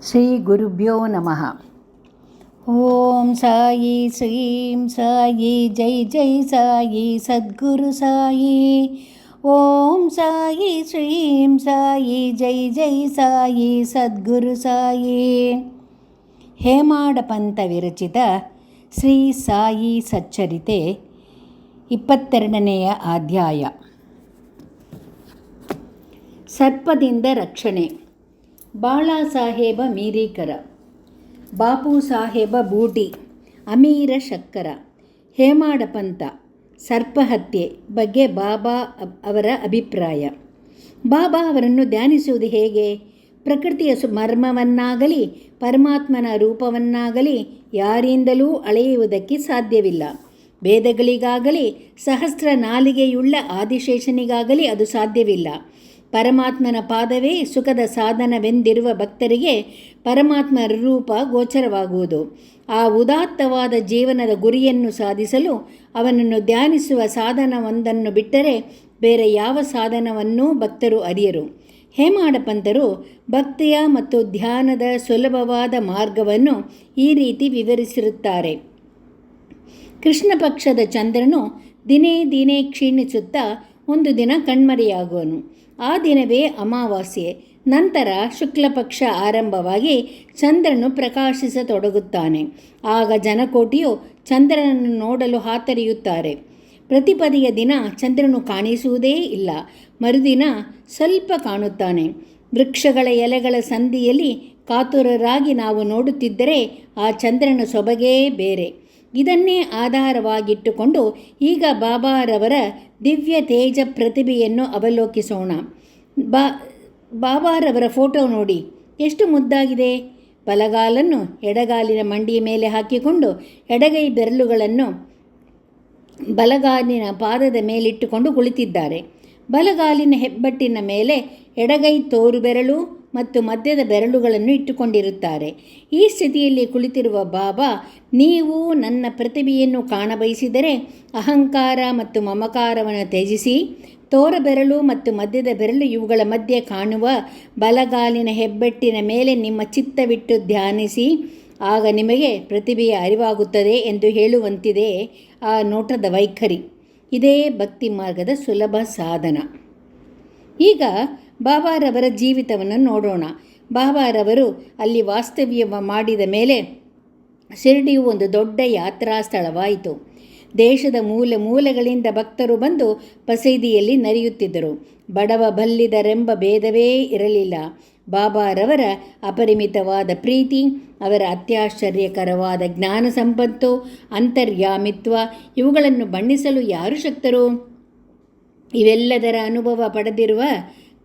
ಶ್ರೀ ಗುರುಭ್ಯೋ ನಮಃ. ಓಂ ಸಾಯಿ ಶ್ರೀಂ ಸಾಯಿ ಜೈ ಜೈ ಸಾಯಿ ಸದ್ಗುರು ಸಾಯಿ. ಓಂ ಸಾಯಿ ಶ್ರೀಂ ಸಾಯಿ ಜೈ ಜೈ ಸಾಯಿ ಸದ್ಗುರು ಸಾಯಿ. ಹೇಮಾಡಪಂತ ವಿರಚಿತ ಶ್ರೀ ಸಾಯಿ ಸಚ್ಚರಿತೆ 22ನೆಯ ಅಧ್ಯಾಯ. ಸರ್ಪದಿಂದ ರಕ್ಷಣೆ. ಬಾಳಾಸಾಹೇಬ ಮೀರೀಕರ, ಬಾಪು ಸಾಹೇಬ ಬೂಟಿ, ಅಮೀರ ಶಕ್ಕರ, ಹೇಮಾಡಪಂತ ಸರ್ಪಹತ್ಯೆ ಬಗ್ಗೆ ಬಾಬಾ ಅವರ ಅಭಿಪ್ರಾಯ. ಬಾಬಾ ಅವರನ್ನು ಧ್ಯಾನಿಸುವುದು ಹೇಗೆ? ಪ್ರಕೃತಿಯ ಮರ್ಮವನ್ನಾಗಲಿ ಪರಮಾತ್ಮನ ರೂಪವನ್ನಾಗಲಿ ಯಾರಿಂದಲೂ ಅಳೆಯುವುದಕ್ಕೆ ಸಾಧ್ಯವಿಲ್ಲ. ವೇದಗಳಿಗಾಗಲಿ ಸಹಸ್ರ ನಾಲಿಗೆಯುಳ್ಳ ಆದಿಶೇಷನಿಗಾಗಲಿ ಅದು ಸಾಧ್ಯವಿಲ್ಲ. ಪರಮಾತ್ಮನ ಪಾದವೇ ಸುಖದ ಸಾಧನವೆಂದಿರುವ ಭಕ್ತರಿಗೆ ಪರಮಾತ್ಮನ ರೂಪ ಗೋಚರವಾಗುವುದು. ಆ ಉದಾತ್ತವಾದ ಜೀವನದ ಗುರಿಯನ್ನು ಸಾಧಿಸಲು ಅವನನ್ನು ಧ್ಯಾನಿಸುವ ಸಾಧನವೊಂದನ್ನು ಬಿಟ್ಟರೆ ಬೇರೆ ಯಾವ ಸಾಧನವನ್ನೂ ಭಕ್ತರು ಅರಿಯರು. ಹೇಮಾಡಪಂತರು ಭಕ್ತಿಯ ಮತ್ತು ಧ್ಯಾನದ ಸುಲಭವಾದ ಮಾರ್ಗವನ್ನು ಈ ರೀತಿ ವಿವರಿಸಿರುತ್ತಾರೆ. ಕೃಷ್ಣ ಪಕ್ಷದ ಚಂದ್ರನು ದಿನೇ ದಿನೇ ಕ್ಷೀಣಿಸುತ್ತಾ ಒಂದು ದಿನ ಕಣ್ಮರೆಯಾಗುವನು. ಆ ದಿನವೇ ಅಮಾವಾಸ್ಯೆ. ನಂತರ ಶುಕ್ಲಪಕ್ಷ ಆರಂಭವಾಗಿ ಚಂದ್ರನು ಪ್ರಕಾಶಿಸತೊಡಗುತ್ತಾನೆ. ಆಗ ಜನಕೋಟಿಯು ಚಂದ್ರನನ್ನು ನೋಡಲು ಹಾತೊರೆಯುತ್ತಾರೆ. ಪ್ರತಿಪದೆಯ ದಿನ ಚಂದ್ರನು ಕಾಣಿಸುವುದೇ ಇಲ್ಲ. ಮರುದಿನ ಸ್ವಲ್ಪ ಕಾಣುತ್ತಾನೆ. ವೃಕ್ಷಗಳ ಎಲೆಗಳ ಸಂಧಿಯಲ್ಲಿ ಕಾತುರರಾಗಿ ನಾವು ನೋಡುತ್ತಿದ್ದರೆ ಆ ಚಂದ್ರನ ಸೊಬಗೇ ಬೇರೆ. ಇದನ್ನೇ ಆಧಾರವಾಗಿಟ್ಟುಕೊಂಡು ಈಗ ಬಾಬಾರವರ ದಿವ್ಯ ತೇಜ ಪ್ರತಿಭೆಯನ್ನು ಅವಲೋಕಿಸೋಣ. ಬಾಬಾರವರ ಫೋಟೋ ನೋಡಿ, ಎಷ್ಟು ಮುದ್ದಾಗಿದೆ. ಬಲಗಾಲನ್ನು ಎಡಗಾಲಿನ ಮಂಡಿಯ ಮೇಲೆ ಹಾಕಿಕೊಂಡು ಎಡಗೈ ಬೆರಳುಗಳನ್ನು ಬಲಗಾಲಿನ ಪಾದದ ಮೇಲಿಟ್ಟುಕೊಂಡು ಕುಳಿತಿದ್ದಾರೆ. ಬಲಗಾಲಿನ ಹೆಬ್ಬಟ್ಟಿನ ಮೇಲೆ ಎಡಗೈ ತೋರು ಬೆರಳು ಮತ್ತು ಮಧ್ಯದ ಬೆರಳುಗಳನ್ನು ಇಟ್ಟುಕೊಂಡಿರುತ್ತಾರೆ. ಈ ಸ್ಥಿತಿಯಲ್ಲಿ ಕುಳಿತಿರುವ ಬಾಬಾ, ನೀವು ನನ್ನ ಪ್ರತಿಭೆಯನ್ನು ಕಾಣಬಯಸಿದರೆ ಅಹಂಕಾರ ಮತ್ತು ಮಮಕಾರವನ್ನು ತ್ಯಜಿಸಿ ತೋರ ಬೆರಳು ಮತ್ತು ಮಧ್ಯದ ಬೆರಳು ಇವುಗಳ ಮಧ್ಯೆ ಕಾಣುವ ಬಲಗಾಲಿನ ಹೆಬ್ಬೆಟ್ಟಿನ ಮೇಲೆ ನಿಮ್ಮ ಚಿತ್ತವಿಟ್ಟು ಧ್ಯಾನಿಸಿ. ಆಗ ನಿಮಗೆ ಪ್ರತಿಭೆಯ ಅರಿವಾಗುತ್ತದೆ ಎಂದು ಹೇಳುವಂತಿದೆ ಆ ನೋಟದ ವೈಖರಿ. ಇದೇ ಭಕ್ತಿ ಮಾರ್ಗದ ಸುಲಭ ಸಾಧನ. ಈಗ ಬಾಬಾರವರ ಜೀವಿತವನ್ನು ನೋಡೋಣ. ಬಾಬಾರವರು ಅಲ್ಲಿ ವಾಸ್ತವ್ಯ ಮಾಡಿದ ಮೇಲೆ ಶಿರಡಿಯು ಒಂದು ದೊಡ್ಡ ಯಾತ್ರಾ ಸ್ಥಳವಾಯಿತು. ದೇಶದ ಮೂಲೆ ಮೂಲೆಗಳಿಂದ ಭಕ್ತರು ಬಂದು ಮಸೀದಿಯಲ್ಲಿ ನಡೆಯುತ್ತಿದ್ದರು. ಬಡವ ಬಲ್ಲಿದರೆಂಬ ಭೇದವೇ ಇರಲಿಲ್ಲ. ಬಾಬಾರವರ ಅಪರಿಮಿತವಾದ ಪ್ರೀತಿ, ಅವರ ಅತ್ಯಾಶ್ಚರ್ಯಕರವಾದ ಜ್ಞಾನ ಸಂಪತ್ತು, ಅಂತರ್ಯಾಮಿತ್ವ ಇವುಗಳನ್ನು ಬಣ್ಣಿಸಲು ಯಾರು ಶಕ್ತರು? ಇವೆಲ್ಲದರ ಅನುಭವ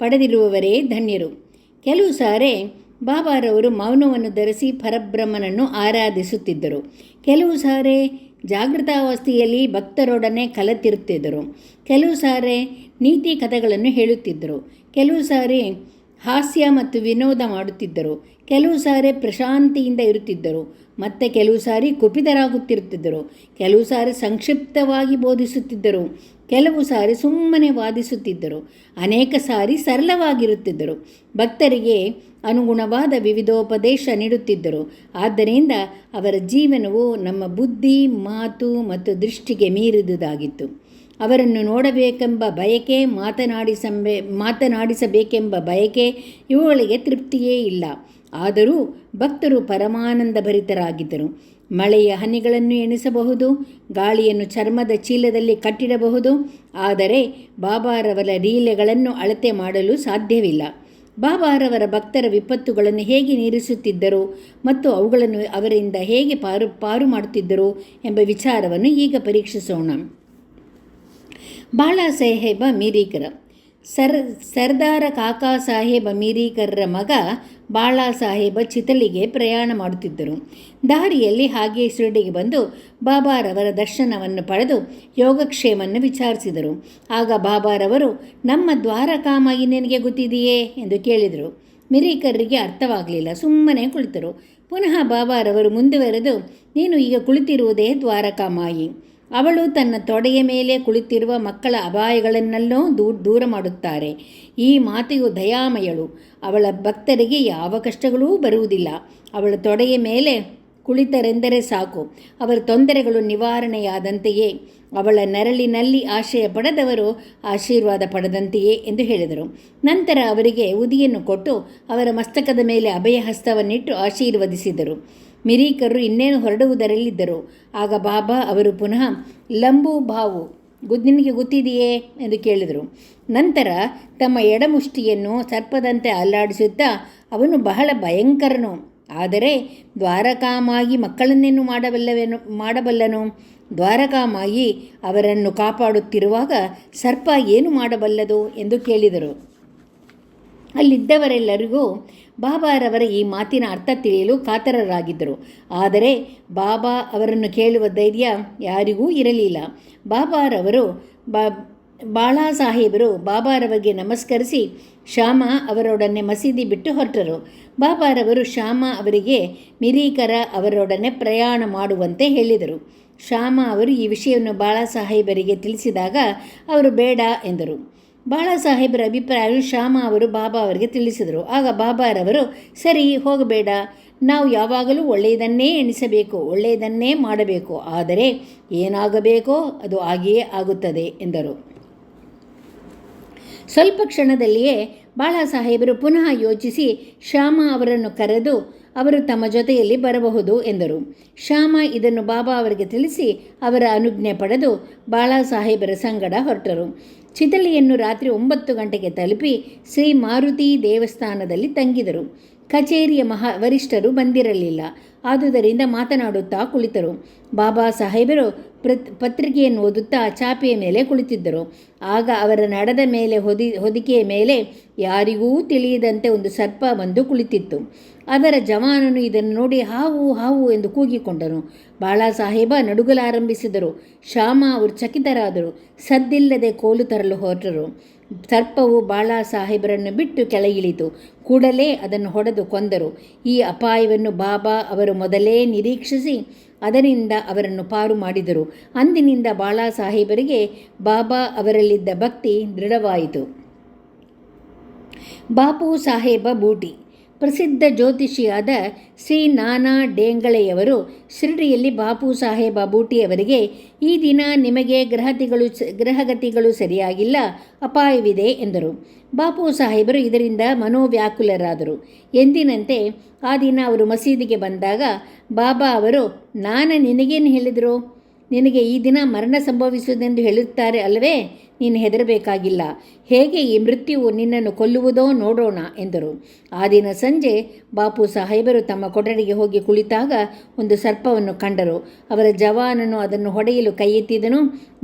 ಪಡೆದಿರುವವರೇ ಧನ್ಯರು. ಕೆಲವು ಸಾರಿ ಬಾಬಾರವರು ಮೌನವನ್ನು ಧರಿಸಿ ಪರಬ್ರಹ್ಮನನ್ನು ಆರಾಧಿಸುತ್ತಿದ್ದರು. ಕೆಲವು ಸಾರಿ ಜಾಗೃತಾವಸ್ಥೆಯಲ್ಲಿ ಭಕ್ತರೊಡನೆ ಕಲೆತಿರುತ್ತಿದ್ದರು. ಕೆಲವು ಸಾರಿ ನೀತಿ ಕಥೆಗಳನ್ನು ಹೇಳುತ್ತಿದ್ದರು. ಕೆಲವು ಸಾರಿ ಹಾಸ್ಯ ಮತ್ತು ವಿನೋದ ಮಾಡುತ್ತಿದ್ದರು. ಕೆಲವು ಸಾರಿ ಪ್ರಶಾಂತಿಯಿಂದ ಇರುತ್ತಿದ್ದರು. ಮತ್ತು ಕೆಲವು ಸಾರಿ ಕುಪಿತರಾಗುತ್ತಿರುತ್ತಿದ್ದರು. ಕೆಲವು ಸಾರಿ ಸಂಕ್ಷಿಪ್ತವಾಗಿ ಬೋಧಿಸುತ್ತಿದ್ದರು. ಕೆಲವು ಸಾರಿ ಸುಮ್ಮನೆ ವಾದಿಸುತ್ತಿದ್ದರು. ಅನೇಕ ಸಾರಿ ಸರಳವಾಗಿರುತ್ತಿದ್ದರು. ಭಕ್ತರಿಗೆ ಅನುಗುಣವಾದ ವಿವಿಧೋಪದೇಶ ನೀಡುತ್ತಿದ್ದರು. ಆದ್ದರಿಂದ ಅವರ ಜೀವನವು ನಮ್ಮ ಬುದ್ಧಿ, ಮಾತು ಮತ್ತು ದೃಷ್ಟಿಗೆ ಮೀರಿದುದಾಗಿತ್ತು. ಅವರನ್ನು ನೋಡಬೇಕೆಂಬ ಬಯಕೆ, ಮಾತನಾಡಿಸಬೇಕೆಂಬ ಬಯಕೆ ಇವುಗಳಿಗೆ ತೃಪ್ತಿಯೇ ಇಲ್ಲ. ಆದರೂ ಭಕ್ತರು ಪರಮಾನಂದ ಭರಿತರಾಗಿದ್ದರು. ಮಳೆಯ ಹನಿಗಳನ್ನು ಎಣಿಸಬಹುದು, ಗಾಳಿಯನ್ನು ಚರ್ಮದ ಚೀಲದಲ್ಲಿ ಕಟ್ಟಿಡಬಹುದು, ಆದರೆ ಬಾಬಾರವರ ಲೀಲೆಗಳನ್ನು ಅಳತೆ ಮಾಡಲು ಸಾಧ್ಯವಿಲ್ಲ. ಬಾಬಾರವರ ಭಕ್ತರ ವಿಪತ್ತುಗಳನ್ನು ಹೇಗೆ ನೀರಿಸುತ್ತಿದ್ದರು ಮತ್ತು ಅವುಗಳನ್ನು ಅವರಿಂದ ಹೇಗೆ ಪಾರು ಮಾಡುತ್ತಿದ್ದರು ಎಂಬ ವಿಚಾರವನ್ನು ಈಗ ಪರೀಕ್ಷಿಸೋಣ. ಬಾಳಾಸಾಹೇಬ ಮೀರೀಕರ. ಸರ್ದಾರ ಕಾಕಾ ಸಾಹೇಬ ಮೀರೀಕರರ ಮಗ ಬಾಳಾಸಾಹೇಬ ಚಿತಲಿಗೆ ಪ್ರಯಾಣ ಮಾಡುತ್ತಿದ್ದರು. ದಾರಿಯಲ್ಲಿ ಹಾಗೆಯೇ ಶಿರಡಿಗೆ ಬಂದು ಬಾಬಾರವರ ದರ್ಶನವನ್ನು ಪಡೆದು ಯೋಗಕ್ಷೇಮವನ್ನು ವಿಚಾರಿಸಿದರು. ಆಗ ಬಾಬಾರವರು, ನಮ್ಮ ದ್ವಾರಕಾಮಾಯಿ ನಿನಗೆ ಗೊತ್ತಿದೆಯೇ ಎಂದು ಕೇಳಿದರು. ಮೀರೀಕರರಿಗೆ ಅರ್ಥವಾಗಲಿಲ್ಲ. ಸುಮ್ಮನೆ ಕುಳಿತರು. ಪುನಃ ಬಾಬಾರವರು ಮುಂದುವರೆದು, ನೀನು ಈಗ ಕುಳಿತಿರುವುದೇ ದ್ವಾರಕಾಮಾಯಿ. ಅವಳು ತನ್ನ ತೊಡೆಯ ಮೇಲೆ ಕುಳಿತಿರುವ ಮಕ್ಕಳ ಅಪಾಯಗಳನ್ನೆಲ್ಲೋ ದೂರ ಮಾಡುತ್ತಾರೆ. ಈ ಮಾತೆಯು ದಯಾಮಯಳು. ಅವಳ ಭಕ್ತರಿಗೆ ಯಾವ ಕಷ್ಟಗಳೂ ಬರುವುದಿಲ್ಲ. ಅವಳ ತೊಡೆಯ ಮೇಲೆ ಕುಳಿತರೆಂದರೆ ಸಾಕು, ಅವರ ತೊಂದರೆಗಳು ನಿವಾರಣೆಯಾದಂತೆಯೇ. ಅವಳ ನೆರಳಿನಲ್ಲಿ ಆಶ್ರಯ ಪಡೆದವರು ಆಶೀರ್ವಾದ ಪಡೆದಂತೆಯೇ ಎಂದು ಹೇಳಿದರು. ನಂತರ ಅವರಿಗೆ ಉದಿಯನ್ನು ಕೊಟ್ಟು ಅವರ ಮಸ್ತಕದ ಮೇಲೆ ಅಭಯಹಸ್ತವನ್ನಿಟ್ಟು ಆಶೀರ್ವದಿಸಿದರು. ಮಿರೀಕರು ಇನ್ನೇನು ಹೊರಡುವುದರಲ್ಲಿದ್ದರು. ಆಗ ಬಾಬಾ ಅವರು ಪುನಃ ಲಂಬು ಬಾವು ನಿನಗೆ ಗೊತ್ತಿದೆಯೇ ಎಂದು ಕೇಳಿದರು. ನಂತರ ತಮ್ಮ ಎಡಮುಷ್ಟಿಯನ್ನು ಸರ್ಪದಂತೆ ಅಲ್ಲಾಡಿಸುತ್ತಾ, ಅವನು ಬಹಳ ಭಯಂಕರನು, ಆದರೆ ದ್ವಾರಕಾಮಾಗಿ ಮಕ್ಕಳನ್ನೇನು ಮಾಡಬಲ್ಲನು? ದ್ವಾರಕಾಮಾಯಿ ಅವರನ್ನು ಕಾಪಾಡುತ್ತಿರುವಾಗ ಸರ್ಪ ಏನು ಮಾಡಬಲ್ಲದು ಎಂದು ಕೇಳಿದರು. ಅಲ್ಲಿದ್ದವರೆಲ್ಲರಿಗೂ ಬಾಬಾರವರ ಈ ಮಾತಿನ ಅರ್ಥ ತಿಳಿಯಲು ಕಾತರರಾಗಿದ್ದರು. ಆದರೆ ಬಾಬಾ ಅವರನ್ನು ಕೇಳುವ ಧೈರ್ಯ ಯಾರಿಗೂ ಇರಲಿಲ್ಲ. ಬಾಳಾ ಸಾಹೇಬರು ಬಾಬಾರವರಿಗೆ ನಮಸ್ಕರಿಸಿ ಶ್ಯಾಮ ಅವರೊಡನೆ ಮಸೀದಿ ಬಿಟ್ಟು ಹೊರಟರು. ಬಾಬಾರವರು ಶ್ಯಾಮ ಅವರಿಗೆ ಮಿರೀಕರ ಅವರೊಡನೆ ಪ್ರಯಾಣ ಮಾಡುವಂತೆ ಹೇಳಿದರು. ಶ್ಯಾಮ ಅವರು ಈ ವಿಷಯವನ್ನು ಬಾಳಾ ಸಾಹೇಬರಿಗೆ ತಿಳಿಸಿದಾಗ ಅವರು ಬೇಡ ಎಂದರು. ಬಾಳಾ ಸಾಹೇಬರ ಅಭಿಪ್ರಾಯವನ್ನು ಶ್ಯಾಮ ಅವರು ಬಾಬಾ ಅವರಿಗೆ ತಿಳಿಸಿದರು. ಆಗ ಬಾಬಾರವರು, ಸರಿ, ಹೋಗಬೇಡ, ನಾವು ಯಾವಾಗಲೂ ಒಳ್ಳೆಯದನ್ನೇ ಎಣಿಸಬೇಕು, ಒಳ್ಳೆಯದನ್ನೇ ಮಾಡಬೇಕು, ಆದರೆ ಏನಾಗಬೇಕೋ ಅದು ಹಾಗೆಯೇ ಆಗುತ್ತದೆ ಎಂದರು. ಸ್ವಲ್ಪ ಕ್ಷಣದಲ್ಲಿಯೇ ಬಾಳಾ ಸಾಹೇಬರು ಪುನಃ ಯೋಚಿಸಿ ಶ್ಯಾಮ ಅವರನ್ನು ಕರೆದು ಅವರು ತಮ್ಮ ಜೊತೆಯಲ್ಲಿ ಬರಬಹುದು ಎಂದರು. ಶ್ಯಾಮ ಇದನ್ನು ಬಾಬಾ ಅವರಿಗೆ ತಿಳಿಸಿ ಅವರ ಅನುಜ್ಞೆ ಪಡೆದು ಬಾಳಾ ಸಾಹೇಬರ ಸಂಗಡ ಹೊರಟರು. ಚಿತಳಿಯನ್ನು ರಾತ್ರಿ 9 ಗಂಟೆಗೆ ತಲುಪಿ ಶ್ರೀ ಮಾರುತಿ ದೇವಸ್ಥಾನದಲ್ಲಿ ತಂಗಿದರು. ಕಚೇರಿಯ ವರಿಷ್ಠರು ಬಂದಿರಲಿಲ್ಲ. ಆದುದರಿಂದ ಮಾತನಾಡುತ್ತಾ ಕುಳಿತರು. ಬಾಬಾ ಸಾಹೇಬರು ಪತ್ರಿಕೆಯನ್ನು ಓದುತ್ತಾ ಚಾಪೆಯ ಮೇಲೆ ಕುಳಿತಿದ್ದರು. ಆಗ ಅವರ ನಡದ ಮೇಲೆ ಹೊದಿಕೆಯ ಮೇಲೆ ಯಾರಿಗೂ ತಿಳಿಯದಂತೆ ಒಂದು ಸರ್ಪ ಬಂದು ಕುಳಿತಿತ್ತು. ಅದರ ಜವಾನನು ಇದನ್ನು ನೋಡಿ ಹಾವು ಹಾವು ಎಂದು ಕೂಗಿಕೊಂಡನು. ಬಾಳಾ ಸಾಹೇಬ ನಡುಗಲಾರಂಭಿಸಿದರು. ಶ್ಯಾಮ ಅವರು ಚಕಿತರಾದರು. ಸದ್ದಿಲ್ಲದೆ ಕೋಲು ತರಲು ಹೊರಟರು. ಸರ್ಪವು ಬಾಳಾ ಸಾಹೇಬರನ್ನು ಬಿಟ್ಟು ಕೆಳಗಿಳಿತು. ಕೂಡಲೇ ಅದನ್ನು ಹೊಡೆದು ಕೊಂದರು. ಈ ಅಪಾಯವನ್ನು ಬಾಬಾ ಅವರು ಮೊದಲೇ ನಿರೀಕ್ಷಿಸಿ ಅದರಿಂದ ಅವರನ್ನು ಪಾರು ಮಾಡಿದರು. ಅಂದಿನಿಂದ ಬಾಳಾ ಸಾಹೇಬರಿಗೆ ಬಾಬಾ ಅವರಲ್ಲಿದ್ದ ಭಕ್ತಿ ದೃಢವಾಯಿತು. ಬಾಪು ಸಾಹೇಬ ಬೂಟಿ. ಪ್ರಸಿದ್ಧ ಜ್ಯೋತಿಷಿಯಾದ ಶ್ರೀ ನಾನಾ ಡೇಂಗಳೆಯವರು ಶಿರಡಿಯಲ್ಲಿ ಬಾಪು ಸಾಹೇಬ ಬೂಟಿಯವರಿಗೆ, ಈ ದಿನ ನಿಮಗೆ ಗ್ರಹಗತಿಗಳು ಸರಿಯಾಗಿಲ್ಲ, ಅಪಾಯವಿದೆ ಎಂದರು. ಬಾಪು ಸಾಹೇಬರು ಇದರಿಂದ ಮನೋವ್ಯಾಕುಲರಾದರು. ಎಂದಿನಂತೆ ಆ ದಿನ ಅವರು ಮಸೀದಿಗೆ ಬಂದಾಗ ಬಾಬಾ ಅವರು, ನಿನಗೇನು ಹೇಳಿದರು? ನಿನಗೆ ಈ ದಿನ ಮರಣ ಸಂಭವಿಸುವುದೆಂದು ಹೇಳುತ್ತಾರೆ ಅಲ್ಲವೇ? ನೀನು ಹೆದರಬೇಕಾಗಿಲ್ಲ. ಹೇಗೆ ಈ ಮೃತ್ಯುವು ನಿನ್ನನ್ನು ಕೊಲ್ಲುವುದೋ ನೋಡೋಣ ಎಂದರು. ಆ ದಿನ ಸಂಜೆ ಬಾಪು ಸಾಹೇಬರು ತಮ್ಮ ಕೊಠಡಿಗೆ ಹೋಗಿ ಕುಳಿತಾಗ ಒಂದು ಸರ್ಪವನ್ನು ಕಂಡರು. ಅವರ ಜವಾನನು ಅದನ್ನು ಹೊಡೆಯಲು ಕೈ ಎತ್ತಿದನು.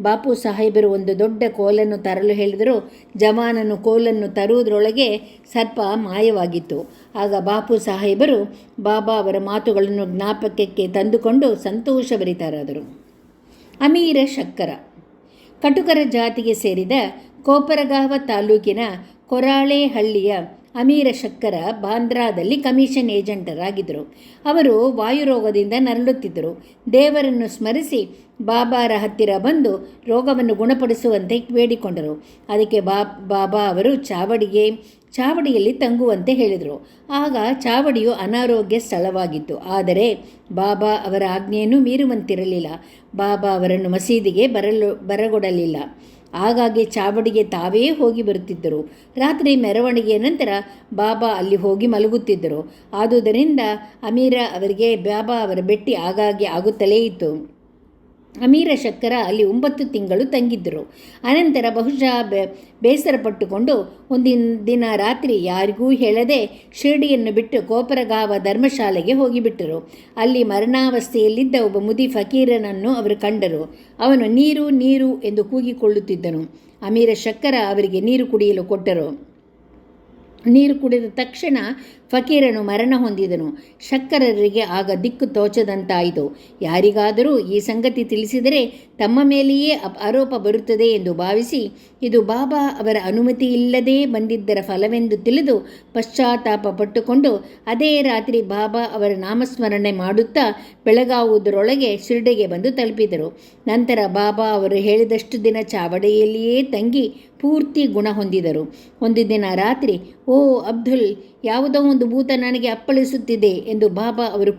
ಬಾಪು ಸಾಹೇಬರು ಒಂದು ದೊಡ್ಡ ಕೋಲನ್ನು ತರಲು ಹೇಳಿದರು. ಜವಾನನು ಕೋಲನ್ನು ತರುವುದರೊಳಗೆ ಸರ್ಪ ಮಾಯವಾಗಿತ್ತು. ಆಗ ಬಾಪು ಸಾಹೇಬರು ಬಾಬಾ ಅವರ ಮಾತುಗಳನ್ನು ಜ್ಞಾಪಕಕ್ಕೆ ತಂದುಕೊಂಡು ಸಂತೋಷಭರಿತರಾದರು. ಅಮೀರ ಶಕ್ಕರ. ಕಟುಕರ ಜಾತಿಗೆ ಸೇರಿದ ಕೋಪರಗಾವ ತಾಲೂಕಿನ ಕೊರಾಳೆಹಳ್ಳಿಯ ಅಮೀರ ಶಕ್ಕರ ಬಾಂದ್ರಾದಲ್ಲಿ ಕಮಿಷನ್ ಏಜೆಂಟರಾಗಿದ್ದರು. ಅವರು ವಾಯುರೋಗದಿಂದ ನರಳುತ್ತಿದ್ದರು. ದೇವರನ್ನು ಸ್ಮರಿಸಿ ಬಾಬಾರ ಹತ್ತಿರ ಬಂದು ರೋಗವನ್ನು ಗುಣಪಡಿಸುವಂತೆ ಬೇಡಿಕೊಂಡರು. ಅದಕ್ಕೆ ಬಾಬಾ ಅವರು ಚಾವಡಿಯಲ್ಲಿ ತಂಗುವಂತೆ ಹೇಳಿದರು. ಆಗ ಚಾವಡಿಯು ಅನಾರೋಗ್ಯ ಸ್ಥಳವಾಗಿತ್ತು. ಆದರೆ ಬಾಬಾ ಅವರ ಆಜ್ಞೆಯನ್ನು ಮೀರುವಂತಿರಲಿಲ್ಲ. ಬಾಬಾ ಅವರನ್ನು ಮಸೀದಿಗೆ ಬರಗೊಡಲಿಲ್ಲ. ಆಗಾಗ್ಗೆ ಚಾವಡಿಗೆ ತಾವೇ ಹೋಗಿ ಬರುತ್ತಿದ್ದರು. ರಾತ್ರಿ ಮೆರವಣಿಗೆಯ ನಂತರ ಬಾಬಾ ಅಲ್ಲಿ ಹೋಗಿ ಮಲಗುತ್ತಿದ್ದರು. ಆದುದರಿಂದ ಅಮೀರ ಅವರಿಗೆ ಬಾಬಾ ಅವರ ಭೇಟಿ ಆಗಾಗ್ಗೆ ಆಗುತ್ತಲೇ ಇತ್ತು. ಅಮೀರ ಶಕ್ಕರ ಅಲ್ಲಿ 9 ತಿಂಗಳು ತಂಗಿದ್ದರು. ಅನಂತರ ಬಹುಶಃ ಬೇಸರಪಟ್ಟುಕೊಂಡು ಒಂದಿನ ದಿನ ರಾತ್ರಿ ಯಾರಿಗೂ ಹೇಳದೆ ಶಿರಡಿಯನ್ನು ಬಿಟ್ಟು ಕೋಪರಗಾವ ಧರ್ಮಶಾಲೆಗೆ ಹೋಗಿಬಿಟ್ಟರು. ಅಲ್ಲಿ ಮರಣಾವಸ್ಥೆಯಲ್ಲಿದ್ದ ಒಬ್ಬ ಮುದಿ ಫಕೀರನನ್ನು ಅವರು ಕಂಡರು. ಅವನು ನೀರು ನೀರು ಎಂದು ಕೂಗಿಕೊಳ್ಳುತ್ತಿದ್ದನು. ಅಮೀರ ಶಕ್ಕರ ಅವರಿಗೆ ನೀರು ಕುಡಿಯಲು ಕೊಟ್ಟರು. ನೀರು ಕುಡಿದ ತಕ್ಷಣ ಫಕೀರನು ಮರಣ ಹೊಂದಿದನು. ಶಕ್ಕರರಿಗೆ ಆಗ ದಿಕ್ಕು ತೋಚದಂತಾಯಿತು. ಯಾರಿಗಾದರೂ ಈ ಸಂಗತಿ ತಿಳಿಸಿದರೆ ತಮ್ಮ ಮೇಲೆಯೇ ಆರೋಪ ಬರುತ್ತದೆ ಎಂದು ಭಾವಿಸಿ ಇದು ಬಾಬಾ ಅವರ ಅನುಮತಿ ಇಲ್ಲದೇ ಬಂದಿದ್ದರ ಫಲವೆಂದು ತಿಳಿದು ಪಶ್ಚಾತ್ತಾಪ ಪಟ್ಟುಕೊಂಡು ಅದೇ ರಾತ್ರಿ ಬಾಬಾ ಅವರ ನಾಮಸ್ಮರಣೆ ಮಾಡುತ್ತಾ ಬೆಳಗಾವುದರೊಳಗೆ ಶಿರ್ಡಿಗೆ ಬಂದು ತಲುಪಿದರು. ನಂತರ ಬಾಬಾ ಅವರು ಹೇಳಿದಷ್ಟು ದಿನ ಚಾವಡಿಯಲ್ಲಿಯೇ ತಂಗಿ ಪೂರ್ತಿ ಗುಣ ಹೊಂದಿದರು. ಒಂದು ದಿನ ರಾತ್ರಿ, ಓ ಅಬ್ದುಲ್, ಯಾವುದೋ ಒಂದು ಭೂತ ನನಗೆ ಅಪ್ಪಳಿಸುತ್ತಿದೆ ಎಂದು ಬಾಬಾ ಅವರು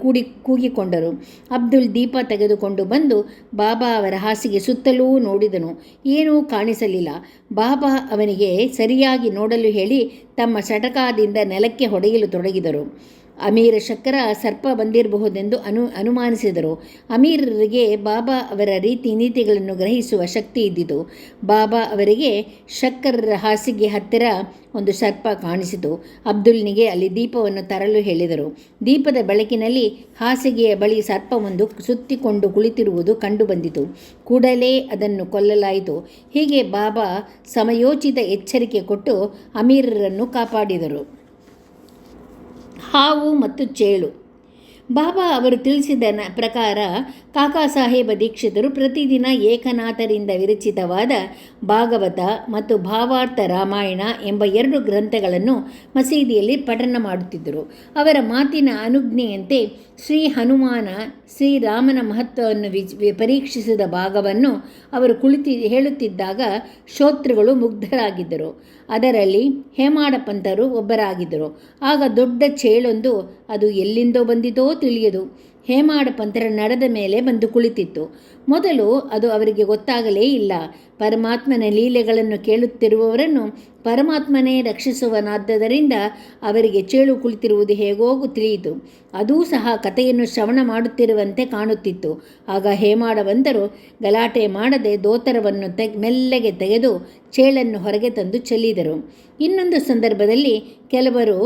ಕೂಗಿಕೊಂಡರು. ಅಬ್ದುಲ್ ದೀಪ ತೆಗೆದುಕೊಂಡು ಬಂದು ಬಾಬಾ ಅವರ ಹಾಸಿಗೆ ಸುತ್ತಲೂ ನೋಡಿದನು. ಏನೂ ಕಾಣಿಸಲಿಲ್ಲ. ಬಾಬಾ ಅವನಿಗೆ ಸರಿಯಾಗಿ ನೋಡಲು ಹೇಳಿ ತಮ್ಮ ಸಟಕಾದಿಂದ ನೆಲಕ್ಕೆ ಹೊಡೆಯಲು ತೊಡಗಿದರು. ಅಮೀರ ಶಕ್ಕರ ಸರ್ಪ ಬಂದಿರಬಹುದೆಂದು ಅನುಮಾನಿಸಿದರು. ಅಮೀರರಿಗೆ ಬಾಬಾ ಅವರ ರೀತಿ ನೀತಿಗಳನ್ನು ಗ್ರಹಿಸುವ ಶಕ್ತಿ ಇದ್ದಿತು. ಬಾಬಾ ಅವರಿಗೆ ಶಕ್ಕರರ ಹಾಸಿಗೆ ಹತ್ತಿರ ಒಂದು ಸರ್ಪ ಕಾಣಿಸಿತು. ಅಬ್ದುಲ್ನಿಗೆ ಅಲ್ಲಿ ದೀಪವನ್ನು ತರಲು ಹೇಳಿದರು. ದೀಪದ ಬೆಳಕಿನಲ್ಲಿ ಹಾಸಿಗೆಯ ಬಳಿ ಸರ್ಪವೊಂದು ಸುತ್ತಿಕೊಂಡು ಕುಳಿತಿರುವುದು ಕಂಡುಬಂದಿತು. ಕೂಡಲೇ ಅದನ್ನು ಕೊಲ್ಲಲಾಯಿತು. ಹೀಗೆ ಬಾಬಾ ಸಮಯೋಚಿತ ಎಚ್ಚರಿಕೆ ಕೊಟ್ಟು ಅಮೀರರನ್ನು ಕಾಪಾಡಿದರು. ಹಾವು ಮತ್ತು ಚೇಳು. ಬಾಬಾ ಅವರು ತಿಳಿಸಿದ ಪ್ರಕಾರ ಕಾಕಾ ಸಾಹೇಬ ದೀಕ್ಷಿತರು ಪ್ರತಿದಿನ ಏಕನಾಥರಿಂದ ವಿರಚಿತವಾದ ಭಾಗವತ ಮತ್ತು ಭಾವಾರ್ಥ ರಾಮಾಯಣ ಎಂಬ 2 ಗ್ರಂಥಗಳನ್ನು ಮಸೀದಿಯಲ್ಲಿ ಪಠಣ ಮಾಡುತ್ತಿದ್ದರು. ಅವರ ಮಾತಿನ ಅನುಜ್ಞೆಯಂತೆ ಶ್ರೀ ಹನುಮಾನ ಶ್ರೀರಾಮನ ಮಹತ್ವವನ್ನು ಪರೀಕ್ಷಿಸಿದ ಭಾಗವನ್ನು ಅವರು ಹೇಳುತ್ತಿದ್ದಾಗ ಶ್ರೋತೃಗಳು ಮುಗ್ಧರಾಗಿದ್ದರು. ಅದರಲ್ಲಿ ಹೇಮಾಡ ಪಂತರು ಒಬ್ಬರಾಗಿದ್ದರು. ಆಗ ದೊಡ್ಡ ಚೇಳೊಂದು, ಅದು ಎಲ್ಲಿಂದೋ ಬಂದಿತೋ ತಿಳಿಯದು, ಹೇಮಾಡ ಪಂತರ ನಡದ ಮೇಲೆ ಬಂದು ಕುಳಿತಿತ್ತು. ಮೊದಲು ಅದು ಅವರಿಗೆ ಗೊತ್ತಾಗಲೇ ಇಲ್ಲ. ಪರಮಾತ್ಮನ ಲೀಲೆಗಳನ್ನು ಕೇಳುತ್ತಿರುವವರನ್ನು ಪರಮಾತ್ಮನೇ ರಕ್ಷಿಸುವನಾದ್ದರಿಂದ ಅವರಿಗೆ ಚೇಳು ಕುಳಿತಿರುವುದು ಹೇಗೋ ತಿಳಿಯಿತು. ಅದೂ ಸಹ ಕಥೆಯನ್ನು ಶ್ರವಣ ಮಾಡುತ್ತಿರುವಂತೆ ಕಾಣುತ್ತಿತ್ತು. ಆಗ ಹೇಮಾಡವಂತರು ಗಲಾಟೆ ಮಾಡದೆ ದೋತರವನ್ನು ಮೆಲ್ಲಗೆ ತೆಗೆದು ಚೇಳನ್ನು ಹೊರಗೆ ತಂದು ಚೆಲ್ಲಿದರು. ಇನ್ನೊಂದು ಸಂದರ್ಭದಲ್ಲಿ ಕೆಲವರು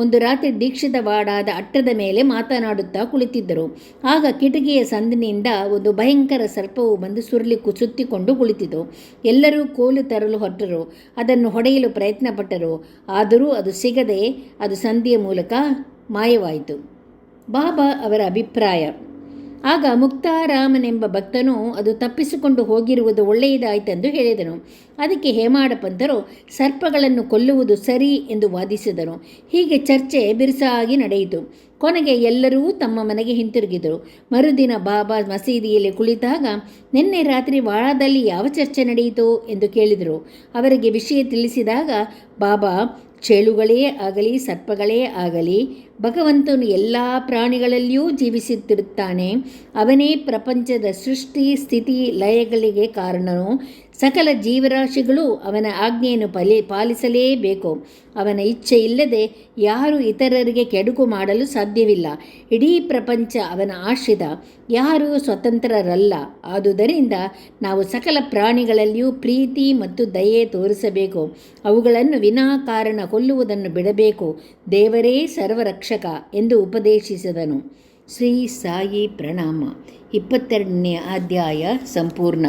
ಒಂದು ರಾತ್ರಿ ದೀಕ್ಷಿತವಾಡಾದ ಅಟ್ಟದ ಮೇಲೆ ಮಾತನಾಡುತ್ತಾ ಕುಳಿತಿದ್ದರು. ಆಗ ಕಿಟಕಿಯ ಸಂದಿನಿಂದ ಒಂದು ಭಯಂಕರ ಸರ್ಪವು ಬಂದು ಸುತ್ತಿಕೊಂಡು ಕುಳಿತಿತು. ಎಲ್ಲರೂ ಕೋಲು ತರಲು ಹೊರಟರು. ಅದನ್ನು ಹೊಡೆಯಲು ಪ್ರಯತ್ನಪಟ್ಟರು. ಆದರೂ ಅದು ಸಿಗದೆ ಅದು ಸಂದಿಯ ಮೂಲಕ ಮಾಯವಾಯಿತು. ಬಾಬಾ ಅವರ ಅಭಿಪ್ರಾಯ. ಆಗ ಮುಕ್ತಾರಾಮನೆಂಬ ಭಕ್ತನು ಅದು ತಪ್ಪಿಸಿಕೊಂಡು ಹೋಗಿರುವುದು ಒಳ್ಳೆಯದಾಯಿತೆಂದು ಹೇಳಿದನು. ಅದಕ್ಕೆ ಹೇಮಾಡ ಪಂತರು ಸರ್ಪಗಳನ್ನು ಕೊಲ್ಲುವುದು ಸರಿ ಎಂದು ವಾದಿಸಿದರು. ಹೀಗೆ ಚರ್ಚೆ ಬಿರುಸಾಗಿ ನಡೆಯಿತು. ಕೊನೆಗೆ ಎಲ್ಲರೂ ತಮ್ಮ ಮನೆಗೆ ಹಿಂತಿರುಗಿದರು. ಮರುದಿನ ಬಾಬಾ ಮಸೀದಿಯಲ್ಲಿ ಕುಳಿತಾಗ, ನಿನ್ನೆ ರಾತ್ರಿ ವಾಡಾದಲ್ಲಿ ಯಾವ ಚರ್ಚೆ ನಡೆಯಿತು ಎಂದು ಕೇಳಿದರು. ಅವರಿಗೆ ವಿಷಯ ತಿಳಿಸಿದಾಗ ಬಾಬಾ, ಚೇಳುಗಳೇ ಆಗಲಿ ಸರ್ಪಗಳೇ ಆಗಲಿ ಭಗವಂತನು ಎಲ್ಲ ಪ್ರಾಣಿಗಳಲ್ಲಿಯೂ ಜೀವಿಸುತ್ತಿರುತ್ತಾನೆ. ಅವನೇ ಪ್ರಪಂಚದ ಸೃಷ್ಟಿ ಸ್ಥಿತಿ ಲಯಗಳಿಗೆ ಕಾರಣನು. ಸಕಲ ಜೀವರಾಶಿಗಳು ಅವನ ಆಜ್ಞೆಯನ್ನು ಪಾಲಿಸಲೇಬೇಕು. ಅವನ ಇಚ್ಛೆ ಇಲ್ಲದೆ ಯಾರು ಇತರರಿಗೆ ಕೆಡುಕು ಮಾಡಲು ಸಾಧ್ಯವಿಲ್ಲ. ಇಡೀ ಪ್ರಪಂಚ ಅವನ ಆಶ್ರಿತ, ಯಾರೂ ಸ್ವತಂತ್ರರಲ್ಲ. ಆದುದರಿಂದ ನಾವು ಸಕಲ ಪ್ರಾಣಿಗಳಲ್ಲಿಯೂ ಪ್ರೀತಿ ಮತ್ತು ದಯೆ ತೋರಿಸಬೇಕು. ಅವುಗಳನ್ನು ವಿನಾಕಾರಣ ಕೊಲ್ಲುವುದನ್ನು ಬಿಡಬೇಕು. ದೇವರೇ ಸರ್ವರಕ್ಷಕ ಎಂದು ಉಪದೇಶಿಸಿದನು. ಶ್ರೀ ಸಾಯಿ ಪ್ರಣಾಮ. 22ನೇ ಅಧ್ಯಾಯ ಸಂಪೂರ್ಣ.